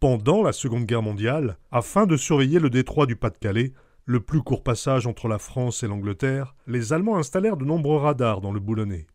pendant la Seconde Guerre mondiale, afin de surveiller le détroit du Pas-de-Calais, le plus court passage entre la France et l'Angleterre, les Allemands installèrent de nombreux radars dans le Boulonnais.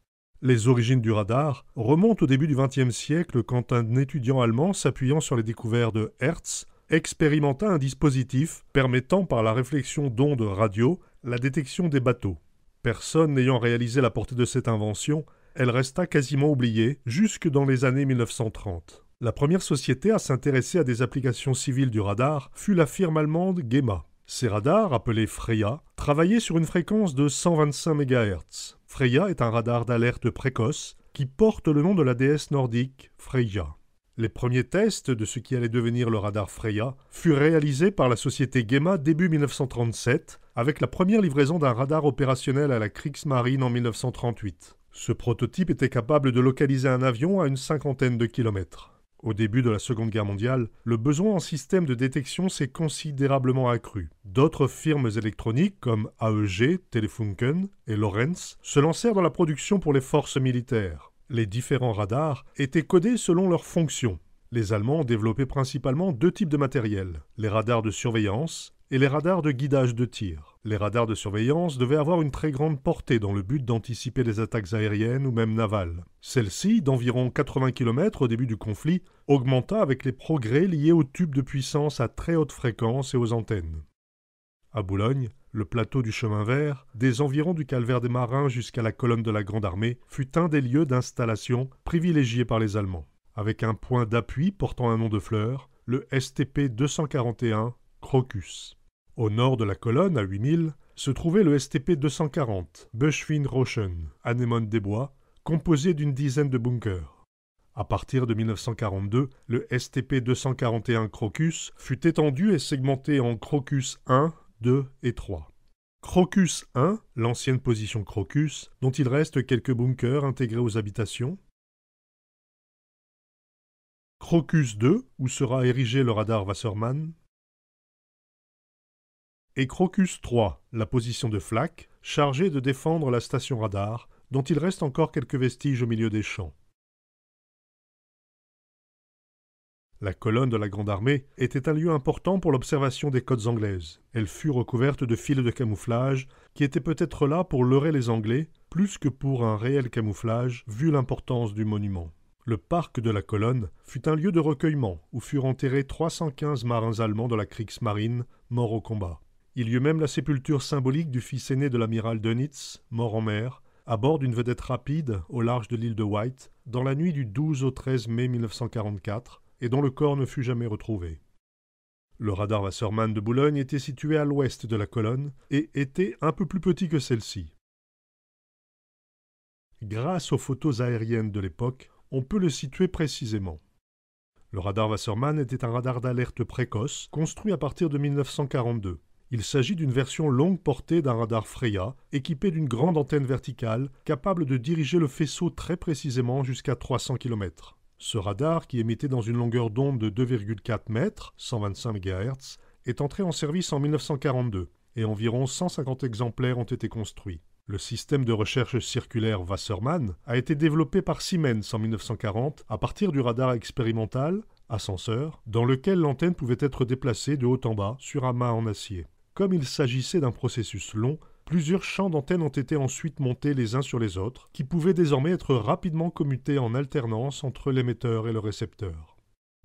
Les origines du radar remontent au début du XXe siècle quand un étudiant allemand, s'appuyant sur les découvertes de Hertz, expérimenta un dispositif permettant par la réflexion d'ondes radio la détection des bateaux. Personne n'ayant réalisé la portée de cette invention, elle resta quasiment oubliée jusque dans les années 1930. La première société à s'intéresser à des applications civiles du radar fut la firme allemande Gema. Ces radars, appelés Freya, travaillaient sur une fréquence de 125 MHz. Freya est un radar d'alerte précoce qui porte le nom de la déesse nordique Freyja. Les premiers tests de ce qui allait devenir le radar Freya furent réalisés par la société Gema début 1937, avec la première livraison d'un radar opérationnel à la Kriegsmarine en 1938. Ce prototype était capable de localiser un avion à une cinquantaine de kilomètres. Au début de la Seconde Guerre mondiale, le besoin en système de détection s'est considérablement accru. D'autres firmes électroniques comme AEG, Telefunken et Lorenz se lancèrent dans la production pour les forces militaires. Les différents radars étaient codés selon leurs fonctions. Les Allemands ont développé principalement deux types de matériel, les radars de surveillance et les radars de guidage de tir. Les radars de surveillance devaient avoir une très grande portée dans le but d'anticiper les attaques aériennes ou même navales. Celle-ci, d'environ 80 km au début du conflit, augmenta avec les progrès liés aux tubes de puissance à très haute fréquence et aux antennes. À Boulogne, le plateau du chemin vert, des environs du calvaire des marins jusqu'à la colonne de la Grande Armée, fut un des lieux d'installation privilégiés par les Allemands. Avec un point d'appui portant un nom de fleur, le STP-241 Crocus. Au nord de la colonne, à 8000, se trouvait le STP-240 Böschwin-Rauschen, anémone des bois, composé d'une dizaine de bunkers. À partir de 1942, le STP-241 Crocus fut étendu et segmenté en Crocus 1, 2 et 3. Crocus 1, l'ancienne position Crocus, dont il reste quelques bunkers intégrés aux habitations. Crocus 2, où sera érigé le radar Wassermann. Et Crocus 3, la position de Flak, chargée de défendre la station radar, dont il reste encore quelques vestiges au milieu des champs. La colonne de la Grande Armée était un lieu important pour l'observation des côtes anglaises. Elle fut recouverte de fils de camouflage qui étaient peut-être là pour leurrer les Anglais, plus que pour un réel camouflage, vu l'importance du monument. Le parc de la colonne fut un lieu de recueillement où furent enterrés 315 marins allemands de la Kriegsmarine morts au combat. Il y eut même la sépulture symbolique du fils aîné de l'amiral Dönitz, mort en mer, à bord d'une vedette rapide au large de l'île de Wight, dans la nuit du 12 au 13 mai 1944, et dont le corps ne fut jamais retrouvé. Le radar Wassermann de Boulogne était situé à l'ouest de la colonne et était un peu plus petit que celle-ci. Grâce aux photos aériennes de l'époque, on peut le situer précisément. Le radar Wassermann était un radar d'alerte précoce, construit à partir de 1942. Il s'agit d'une version longue portée d'un radar Freya, équipé d'une grande antenne verticale, capable de diriger le faisceau très précisément jusqu'à 300 km. Ce radar, qui émettait dans une longueur d'onde de 2,4 mètres, 125 MHz, est entré en service en 1942, et environ 150 exemplaires ont été construits. Le système de recherche circulaire Wassermann a été développé par Siemens en 1940 à partir du radar expérimental, ascenseur, dans lequel l'antenne pouvait être déplacée de haut en bas sur un mât en acier. Comme il s'agissait d'un processus long, plusieurs champs d'antennes ont été ensuite montés les uns sur les autres, qui pouvaient désormais être rapidement commutés en alternance entre l'émetteur et le récepteur.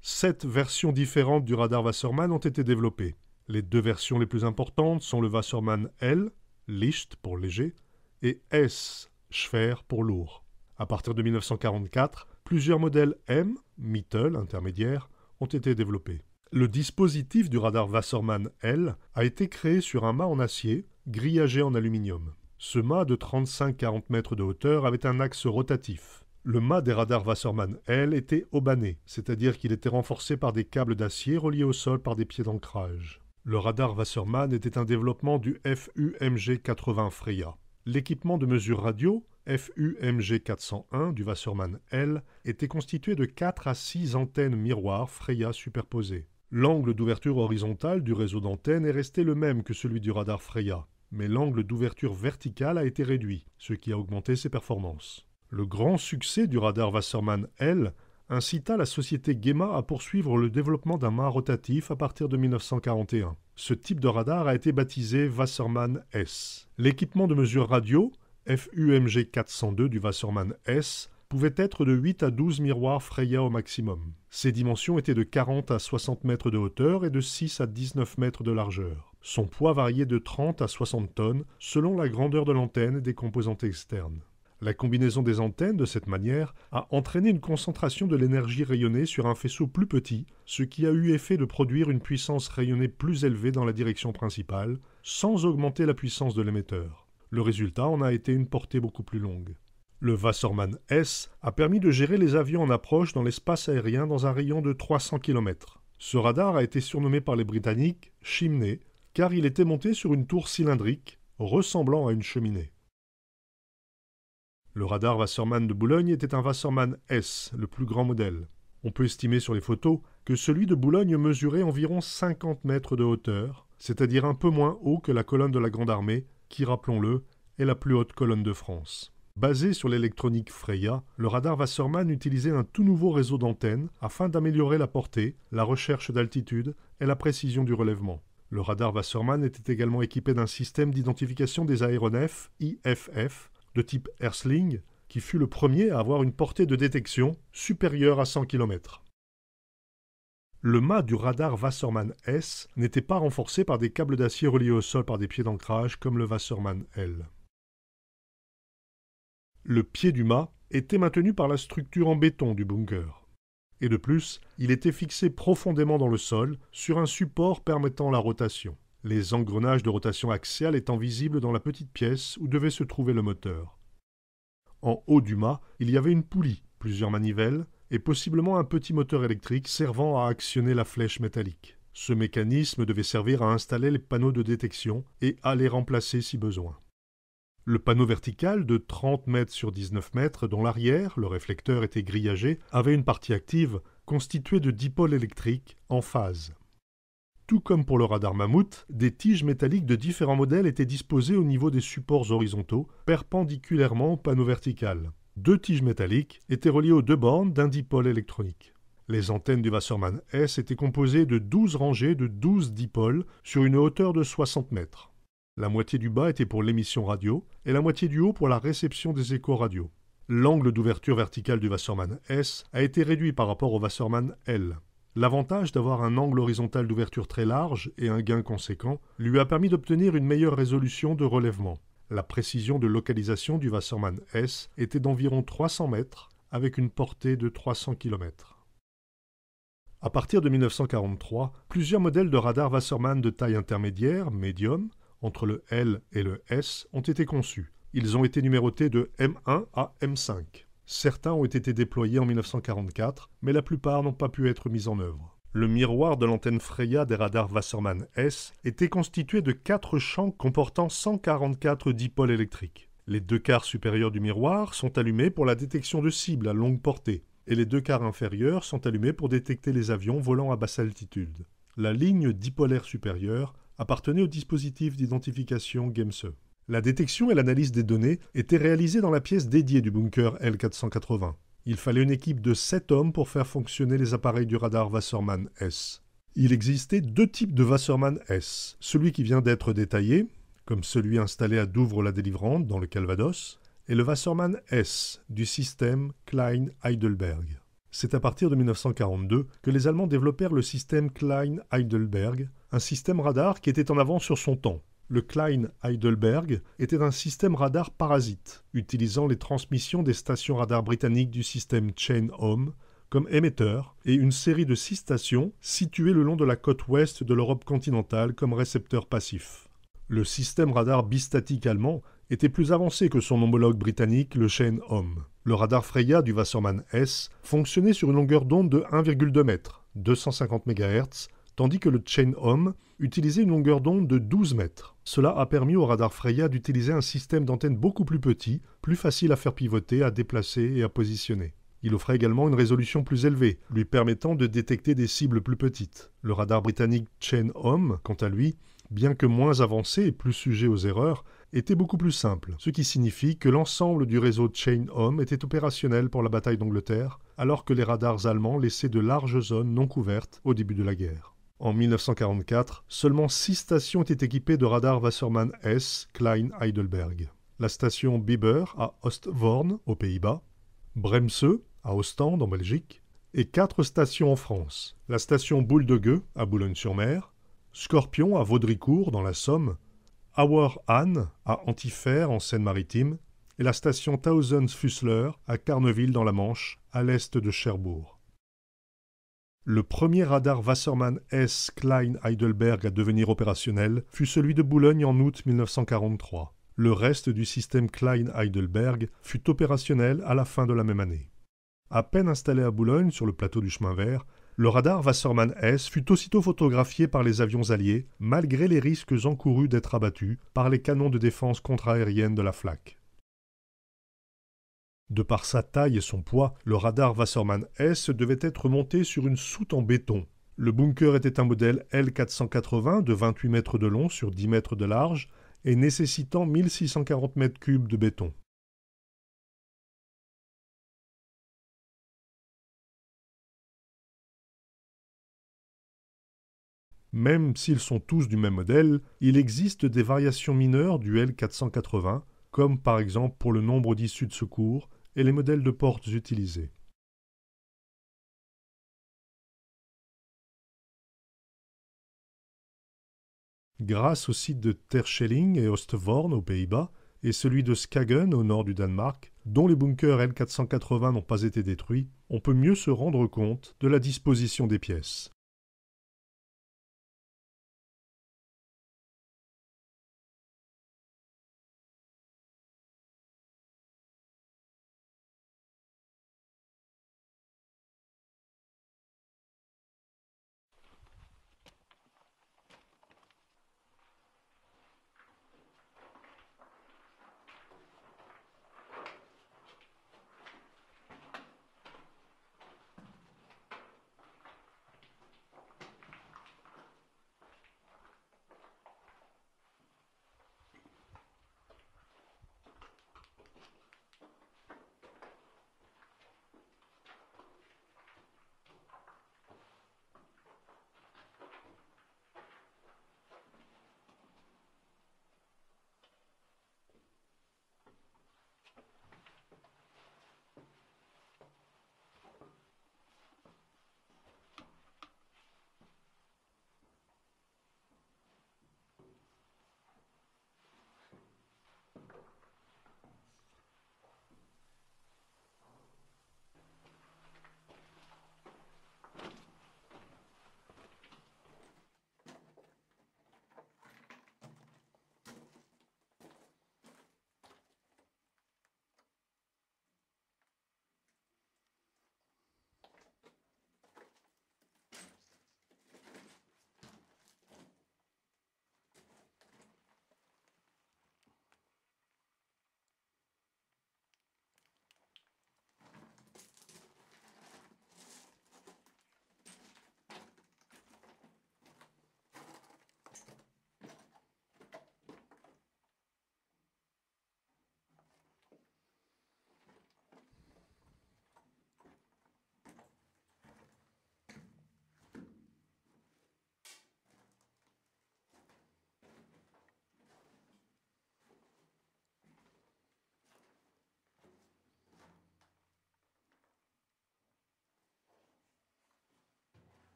7 versions différentes du radar Wassermann ont été développées. Les 2 versions les plus importantes sont le Wassermann L, Licht pour léger, et S, Schwer pour lourd. À partir de 1944, plusieurs modèles M, Mittel, intermédiaire, ont été développés. Le dispositif du radar Wassermann L a été créé sur un mât en acier, grillagé en aluminium. Ce mât de 35-40 mètres de hauteur avait un axe rotatif. Le mât des radars Wassermann L était haubané, c'est-à-dire qu'il était renforcé par des câbles d'acier reliés au sol par des pieds d'ancrage. Le radar Wassermann était un développement du FUMG-80 Freya. L'équipement de mesure radio, FUMG-401 du Wassermann L, était constitué de 4 à 6 antennes miroirs Freya superposées. L'angle d'ouverture horizontale du réseau d'antennes est resté le même que celui du radar Freya, mais l'angle d'ouverture verticale a été réduit, ce qui a augmenté ses performances. Le grand succès du radar Wassermann L incita la société Gema à poursuivre le développement d'un mât rotatif à partir de 1941. Ce type de radar a été baptisé Wasserman S. L'équipement de mesure radio, FUMG 402 du Wasserman S, pouvait être de 8 à 12 miroirs Freya au maximum. Ses dimensions étaient de 40 à 60 mètres de hauteur et de 6 à 19 mètres de largeur. Son poids variait de 30 à 60 tonnes selon la grandeur de l'antenne et des composantes externes. La combinaison des antennes, de cette manière, a entraîné une concentration de l'énergie rayonnée sur un faisceau plus petit, ce qui a eu effet de produire une puissance rayonnée plus élevée dans la direction principale, sans augmenter la puissance de l'émetteur. Le résultat en a été une portée beaucoup plus longue. Le Wasserman S a permis de gérer les avions en approche dans l'espace aérien dans un rayon de 300 km. Ce radar a été surnommé par les Britanniques « Chimney » car il était monté sur une tour cylindrique ressemblant à une cheminée. Le radar Wasserman de Boulogne était un Wasserman S, le plus grand modèle. On peut estimer sur les photos que celui de Boulogne mesurait environ 50 mètres de hauteur, c'est-à-dire un peu moins haut que la colonne de la Grande Armée, qui, rappelons-le, est la plus haute colonne de France. Basé sur l'électronique Freya, le radar Wasserman utilisait un tout nouveau réseau d'antennes afin d'améliorer la portée, la recherche d'altitude et la précision du relèvement. Le radar Wasserman était également équipé d'un système d'identification des aéronefs IFF de type Ersling, qui fut le premier à avoir une portée de détection supérieure à 100 km. Le mât du radar Wasserman S n'était pas renforcé par des câbles d'acier reliés au sol par des pieds d'ancrage comme le Wasserman L. Le pied du mât était maintenu par la structure en béton du bunker. Et de plus, il était fixé profondément dans le sol, sur un support permettant la rotation. Les engrenages de rotation axiale étant visibles dans la petite pièce où devait se trouver le moteur. En haut du mât, il y avait une poulie, plusieurs manivelles, et possiblement un petit moteur électrique servant à actionner la flèche métallique. Ce mécanisme devait servir à installer les panneaux de détection et à les remplacer si besoin. Le panneau vertical de 30 mètres sur 19 mètres, dont l'arrière, le réflecteur était grillagé, avait une partie active constituée de dipôles électriques en phase. Tout comme pour le radar Mammouth, des tiges métalliques de différents modèles étaient disposées au niveau des supports horizontaux, perpendiculairement au panneau vertical. 2 tiges métalliques étaient reliées aux 2 bornes d'un dipôle électronique. Les antennes du Wasserman S étaient composées de 12 rangées de 12 dipôles sur une hauteur de 60 mètres. La moitié du bas était pour l'émission radio et la moitié du haut pour la réception des échos radio. L'angle d'ouverture verticale du Wasserman S a été réduit par rapport au Wasserman L. L'avantage d'avoir un angle horizontal d'ouverture très large et un gain conséquent lui a permis d'obtenir une meilleure résolution de relèvement. La précision de localisation du Wasserman S était d'environ 300 mètres avec une portée de 300 km. À partir de 1943, plusieurs modèles de radar Wasserman de taille intermédiaire, médium, entre le L et le S, ont été conçus. Ils ont été numérotés de M1 à M5. Certains ont été déployés en 1944, mais la plupart n'ont pas pu être mis en œuvre. Le miroir de l'antenne Freya des radars Wasserman S était constitué de 4 champs comportant 144 dipôles électriques. Les 2 quarts supérieurs du miroir sont allumés pour la détection de cibles à longue portée, et les 2 quarts inférieurs sont allumés pour détecter les avions volant à basse altitude. La ligne dipolaire supérieure appartenait au dispositif d'identification GEMSE. La détection et l'analyse des données étaient réalisées dans la pièce dédiée du bunker L480. Il fallait une équipe de 7 hommes pour faire fonctionner les appareils du radar Wasserman S. Il existait 2 types de Wasserman S. Celui qui vient d'être détaillé, comme celui installé à Douvres-la-Délivrante dans le Calvados, et le Wasserman S du système Klein-Heidelberg. C'est à partir de 1942 que les Allemands développèrent le système Klein-Heidelberg, un système radar qui était en avance sur son temps. Le Klein-Heidelberg était un système radar parasite, utilisant les transmissions des stations radar britanniques du système Chain-Home comme émetteurs et une série de 6 stations situées le long de la côte ouest de l'Europe continentale comme récepteurs passifs. Le système radar bistatique allemand était plus avancé que son homologue britannique, le Chain-Home. Le radar Freya du Wasserman S fonctionnait sur une longueur d'onde de 1,2 m, 250 MHz, tandis que le Chain-Home utilisait une longueur d'onde de 12 mètres. Cela a permis au radar Freya d'utiliser un système d'antenne beaucoup plus petit, plus facile à faire pivoter, à déplacer et à positionner. Il offrait également une résolution plus élevée, lui permettant de détecter des cibles plus petites. Le radar britannique Chain-Home, quant à lui, bien que moins avancé et plus sujet aux erreurs, était beaucoup plus simple, ce qui signifie que l'ensemble du réseau Chain Home était opérationnel pour la bataille d'Angleterre, alors que les radars allemands laissaient de larges zones non couvertes au début de la guerre. En 1944, seulement 6 stations étaient équipées de radars Wasserman S Klein Heidelberg. La station Bieber à Ostvorn, aux Pays-Bas, Bremse à Ostende, en Belgique, et 4 stations en France. La station Boule de Gueux, à Boulogne-sur-Mer, Scorpion à Vaudricourt, dans la Somme, Auer-Hahn à Antifer, en Seine-Maritime, et la station Tausends-Füssler à Carneville, dans la Manche, à l'est de Cherbourg. Le premier radar Wasserman S Klein Heidelberg à devenir opérationnel fut celui de Boulogne en août 1943. Le reste du système Klein Heidelberg fut opérationnel à la fin de la même année. À peine installé à Boulogne, sur le plateau du chemin vert, le radar Wasserman S fut aussitôt photographié par les avions alliés, malgré les risques encourus d'être abattus par les canons de défense contre-aérienne de la flak. De par sa taille et son poids, le radar Wasserman S devait être monté sur une soute en béton. Le bunker était un modèle L480 de 28 mètres de long sur 10 mètres de large et nécessitant 1640 mètres cubes de béton. Même s'ils sont tous du même modèle, il existe des variations mineures du L480, comme par exemple pour le nombre d'issues de secours et les modèles de portes utilisés. Grâce au site de Terschelling et Ostvorn aux Pays-Bas et celui de Skagen au nord du Danemark, dont les bunkers L480 n'ont pas été détruits, on peut mieux se rendre compte de la disposition des pièces.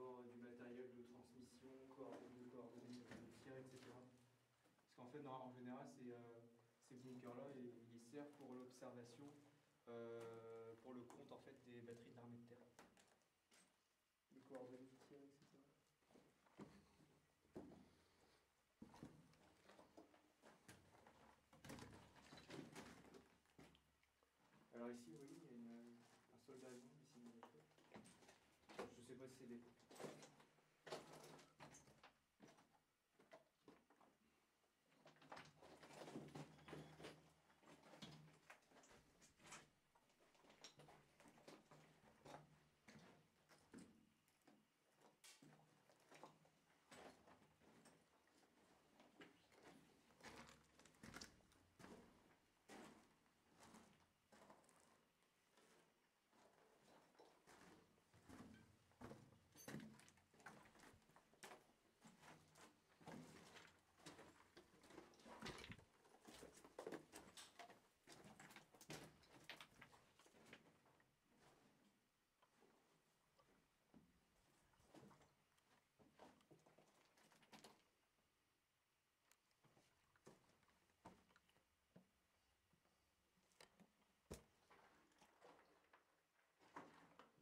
avoir du matériel de transmission, de coordonnées de tir, etc. Parce qu'en fait, en général, ces bunkers-là, ils servent pour l'observation, pour le compte en fait, des batteries de l'armée de terre. Les coordonnées de tir, etc. Alors ici, vous voyez, il y a un soldat allemand ici dans le choix. Je ne sais pas si c'est des...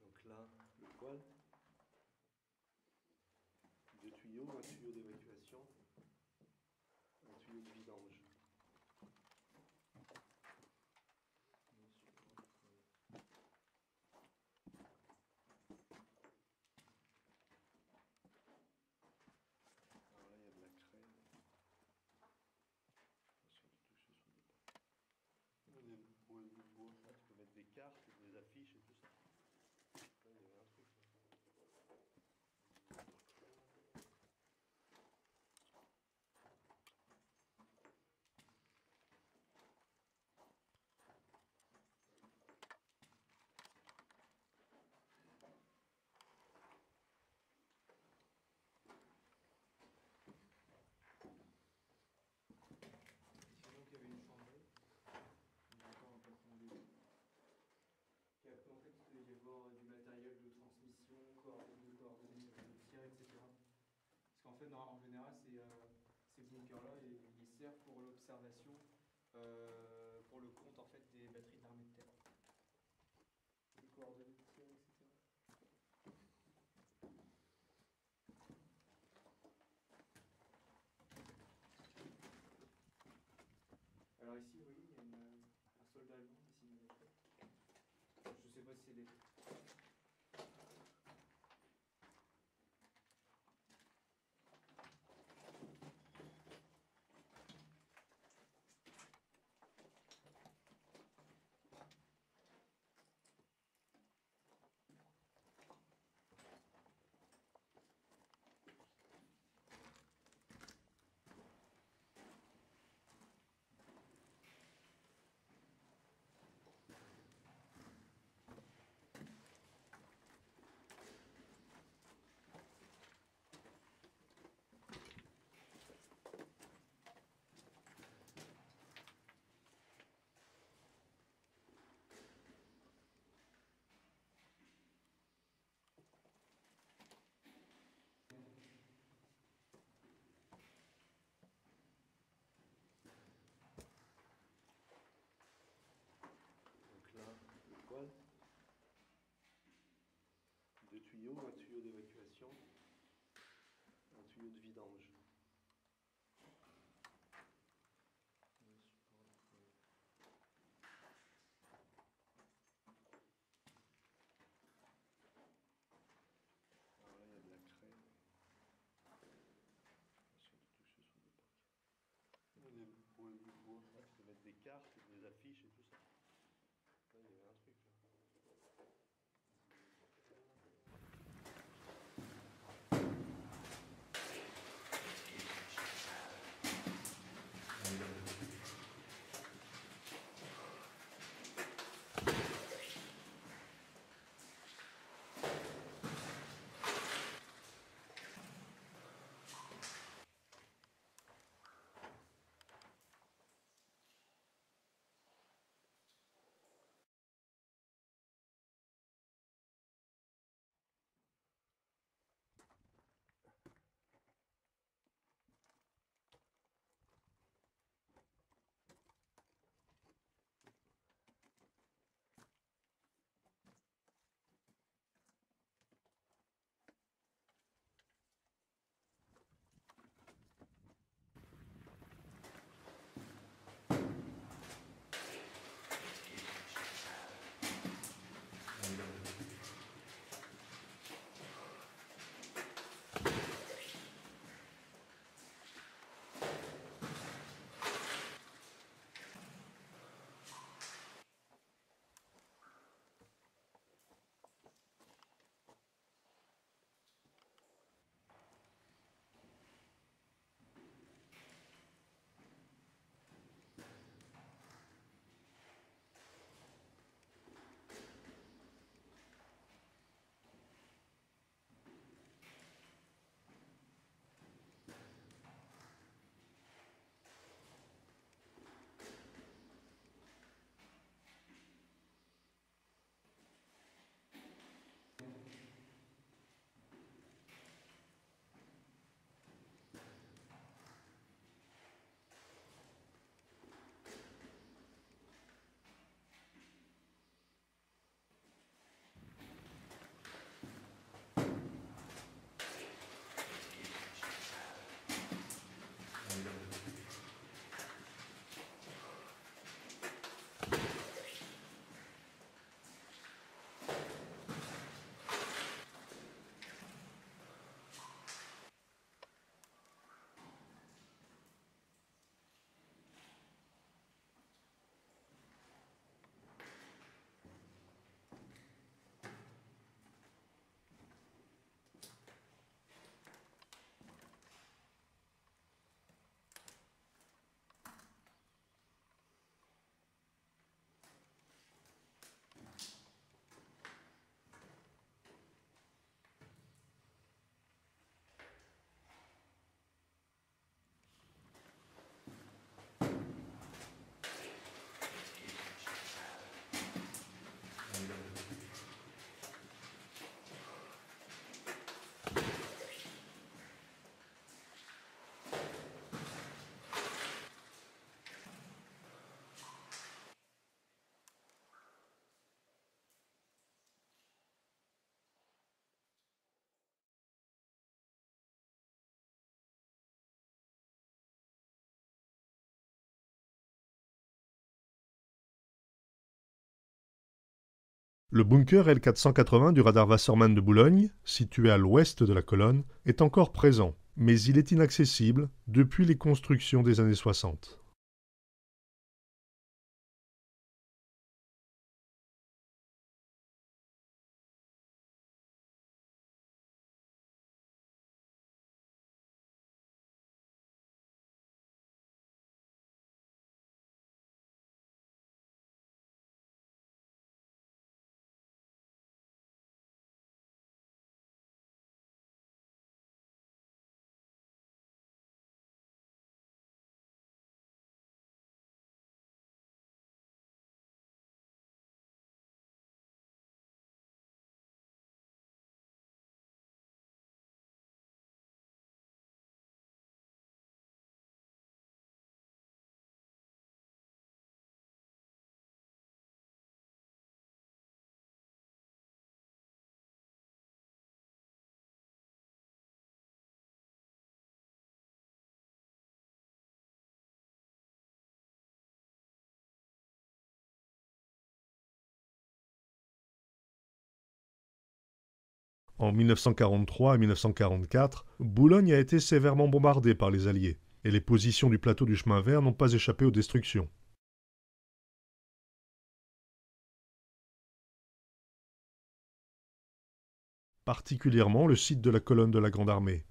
Donc là, le poêle, deux tuyaux, un tuyau d'évacuation, un tuyau de vidange. Alors là, il y a de la crème. Attention de toucher sur le pas. Des bouts de bois. Là, tu peux mettre des cartes, des affiches et tout ça. Là, il y avait un truc. Sinon, il y avait une chambrée. Encore un plafond de début. Et après, en fait, il peut y avoir du matériel de transmission, de coordonnées de tir, etc. Parce qu'en fait, en général, ces bunkers-là, ils servent pour l'observation, pour le compte en fait, des batteries de l'armée de terre. Les coordonnées de tir, etc. Alors ici, vous voyez, il y a un soldat allemand ici dans le choix. Je ne sais pas si c'est des... Donc là, le poêle, deux tuyaux, un tuyau d'évacuation, un tuyau de vidange. Alors là, il y a de la crème. Attention de toucher sur le pas. Des bouts de bois. Là, tu peux mettre des cartes, des affiches et tout ça. Là, il y avait un truc. Là. Le bunker L480 du radar Wassermann de Boulogne, situé à l'ouest de la colonne, est encore présent, mais il est inaccessible depuis les constructions des années 60. En 1943 et 1944, Boulogne a été sévèrement bombardée par les Alliés, et les positions du plateau du chemin vert n'ont pas échappé aux destructions. Particulièrement le site de la colonne de la Grande Armée.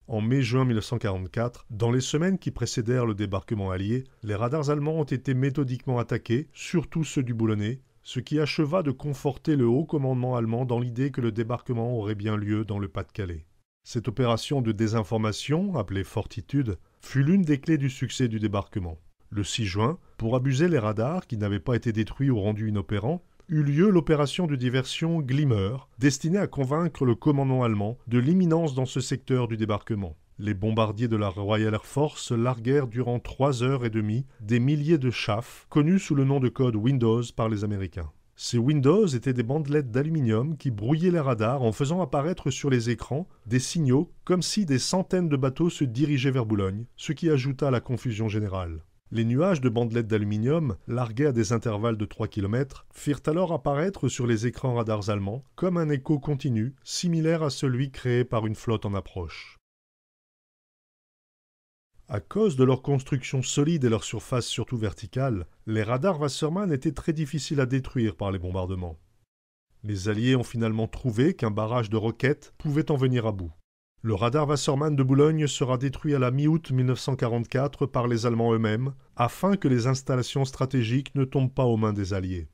En mai-juin 1944, dans les semaines qui précédèrent le débarquement allié, les radars allemands ont été méthodiquement attaqués, surtout ceux du Boulonnais, ce qui acheva de conforter le haut commandement allemand dans l'idée que le débarquement aurait bien lieu dans le Pas-de-Calais. Cette opération de désinformation, appelée Fortitude, fut l'une des clés du succès du débarquement. Le 6 juin, pour abuser les radars qui n'avaient pas été détruits ou rendus inopérants, eut lieu l'opération de diversion Glimmer, destinée à convaincre le commandement allemand de l'imminence dans ce secteur du débarquement. Les bombardiers de la Royal Air Force larguèrent durant 3 heures et demie des milliers de chaffes, connus sous le nom de code Windows par les Américains. Ces Windows étaient des bandelettes d'aluminium qui brouillaient les radars en faisant apparaître sur les écrans des signaux comme si des centaines de bateaux se dirigeaient vers Boulogne, ce qui ajouta à la confusion générale. Les nuages de bandelettes d'aluminium, largués à des intervalles de 3 km, firent alors apparaître sur les écrans radars allemands comme un écho continu, similaire à celui créé par une flotte en approche. À cause de leur construction solide et leur surface surtout verticale, les radars Wassermann étaient très difficiles à détruire par les bombardements. Les Alliés ont finalement trouvé qu'un barrage de roquettes pouvait en venir à bout. Le radar Wassermann de Boulogne sera détruit à la mi-août 1944 par les Allemands eux-mêmes, afin que les installations stratégiques ne tombent pas aux mains des Alliés.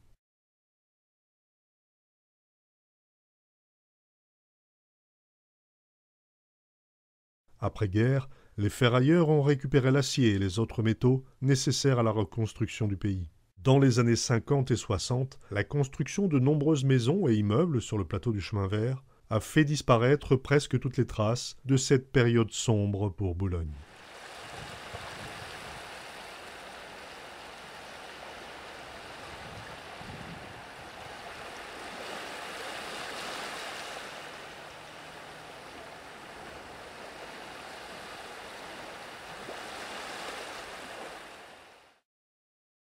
Après-guerre, les ferrailleurs ont récupéré l'acier et les autres métaux nécessaires à la reconstruction du pays. Dans les années 50 et 60, la construction de nombreuses maisons et immeubles sur le plateau du chemin vert a fait disparaître presque toutes les traces de cette période sombre pour Boulogne.